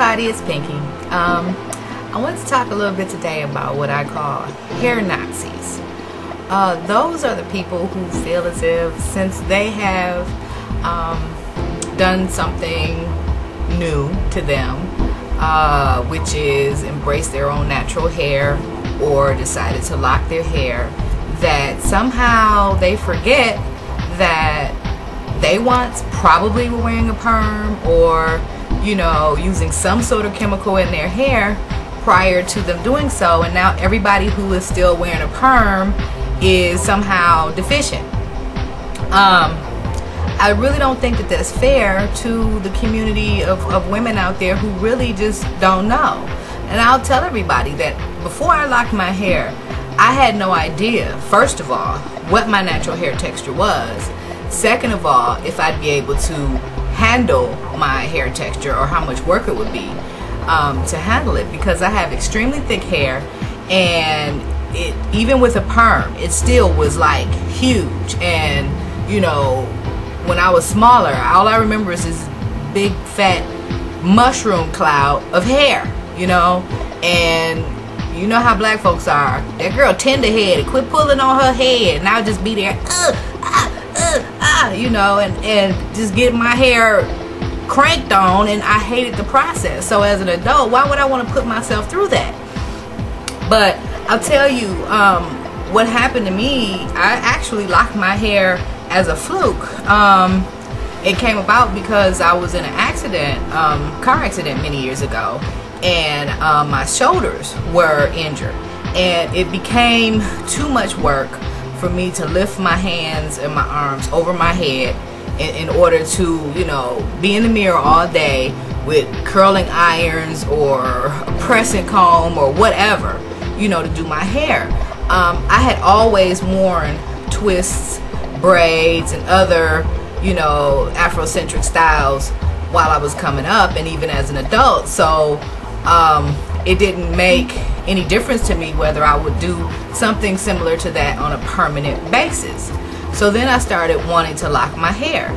everybody, it's Pinky. I want to talk a little bit today about what I call hair Nazis. Those are the people who feel as if since they have done something new to them, which is embrace their own natural hair or decided to lock their hair, that somehow they forget that they once probably were wearing a perm or, you know, using some sort of chemical in their hair prior to them doing so, and now everybody who is still wearing a perm is somehow deficient. I really don't think that that's fair to the community of women out there who really just don't know. And I'll tell everybody that before I locked my hair, I had no idea, first of all, what my natural hair texture was. Second of all, if I'd be able to handle my hair texture or how much work it would be to handle it, because I have extremely thick hair, and even with a perm, it still was like huge. And you know, when I was smaller, all I remember is this big fat mushroom cloud of hair, you know. And you know how black folks are. That girl tender-headed, quit pulling on her head, and I'll just be there, you know, and just get my hair cranked on, and I hated the process. So as an adult, why would I want to put myself through that? But I'll tell you what happened to me. I actually locked my hair as a fluke. It came about because I was in an accident, car accident many years ago, and my shoulders were injured, and it became too much work for me to lift my hands and my arms over my head in order to, you know, be in the mirror all day with curling irons or a pressing comb or whatever, you know, to do my hair. I had always worn twists, braids, and other, you know, Afrocentric styles while I was coming up and even as an adult. So it didn't make any difference to me whether I would do something similar to that on a permanent basis. So then I started wanting to lock my hair,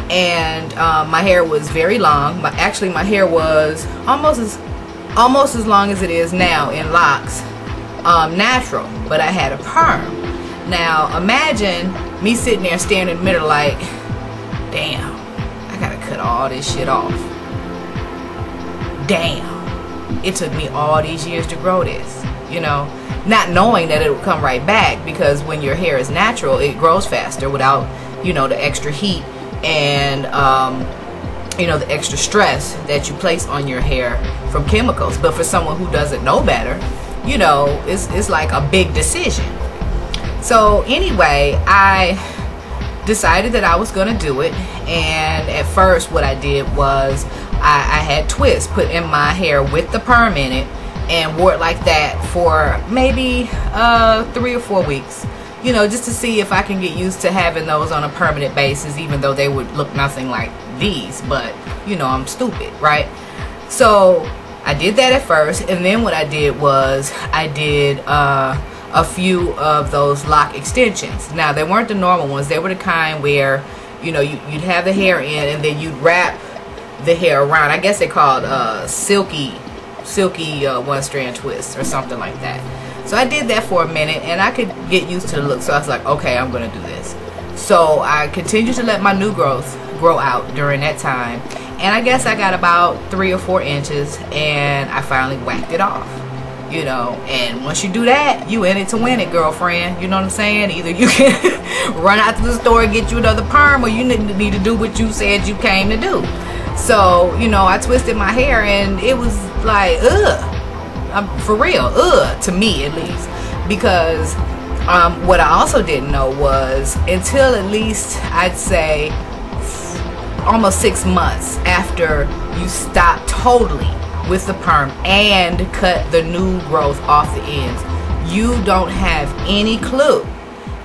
and my hair was very long. Actually, my hair was almost as long as it is now in locks, natural, but I had a perm. Now imagine me sitting there staring in the mirror like, damn, I gotta cut all this shit off. Damn. It took me all these years to grow this, you know, not knowing that it would come right back, because when your hair is natural, it grows faster without, you know, the extra heat and, you know, the extra stress that you place on your hair from chemicals. But for someone who doesn't know better, you know, it's like a big decision. So anyway, I decided that I was going to do it, and at first what I did was I had twists put in my hair with the perm in it and wore it like that for maybe 3 or 4 weeks, you know, just to see if I can get used to having those on a permanent basis, even though they would look nothing like these. But you know, I'm stupid, right? So I did that at first, and then what I did was I did a few of those lock extensions. Now they weren't the normal ones. They were the kind where, you know, you'd have the hair in and then you'd wrap the hair around. I guess they called silky one strand twists or something like that. So I did that for a minute, and I could get used to the look. So I was like, okay, I'm gonna do this. So I continued to let my new growth grow out during that time, and I guess I got about 3 or 4 inches, and I finally whacked it off. You know, and once you do that, you in it to win it, girlfriend. You know what I'm saying? Either you can run out to the store and get you another perm, or you need to do what you said you came to do. So, you know, I twisted my hair, and it was like, for real, to me at least. Because what I also didn't know was, until at least I'd say almost 6 months after you stop totally with the perm and cut the new growth off the ends, you don't have any clue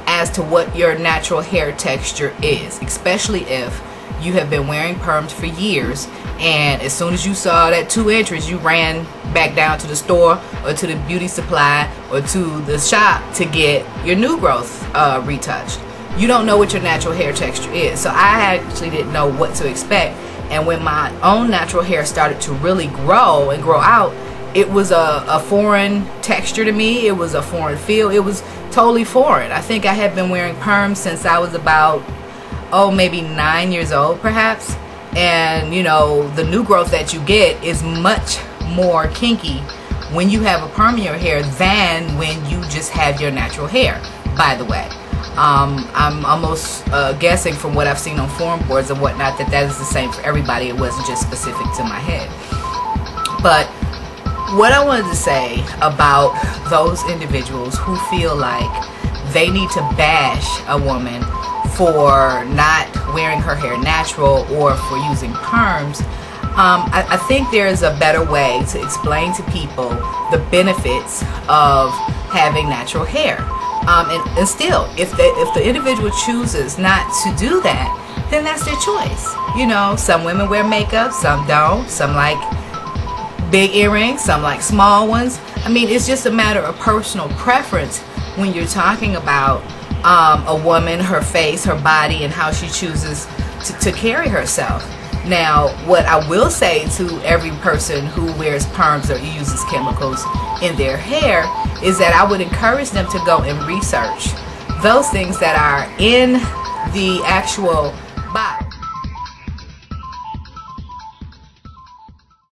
as to what your natural hair texture is, especially if you have been wearing perms for years, and as soon as you saw that 2 inches, you ran back down to the store or to the beauty supply or to the shop to get your new growth retouched. You don't know what your natural hair texture is. So I actually didn't know what to expect, And when my own natural hair started to really grow and grow out, it was a foreign texture to me. It was a foreign feel. It was totally foreign. I think I had been wearing perms since I was about, maybe 9 years old perhaps. And you know, the new growth that you get is much more kinky when you have a perm in your hair than when you just have your natural hair, by the way. I'm almost guessing from what I've seen on forum boards and whatnot that is the same for everybody. It wasn't just specific to my head. But what I wanted to say about those individuals who feel like they need to bash a woman for not wearing her hair natural or for using perms, I think there's a better way to explain to people the benefits of having natural hair. And still, if the individual chooses not to do that, then that's their choice. You know, some women wear makeup, some don't. Some like big earrings, some like small ones. I mean, it's just a matter of personal preference when you're talking about a woman, her face, her body, and how she chooses to carry herself. Now, what I will say to every person who wears perms or uses chemicals in their hair is that I would encourage them to go and research those things that are in the actual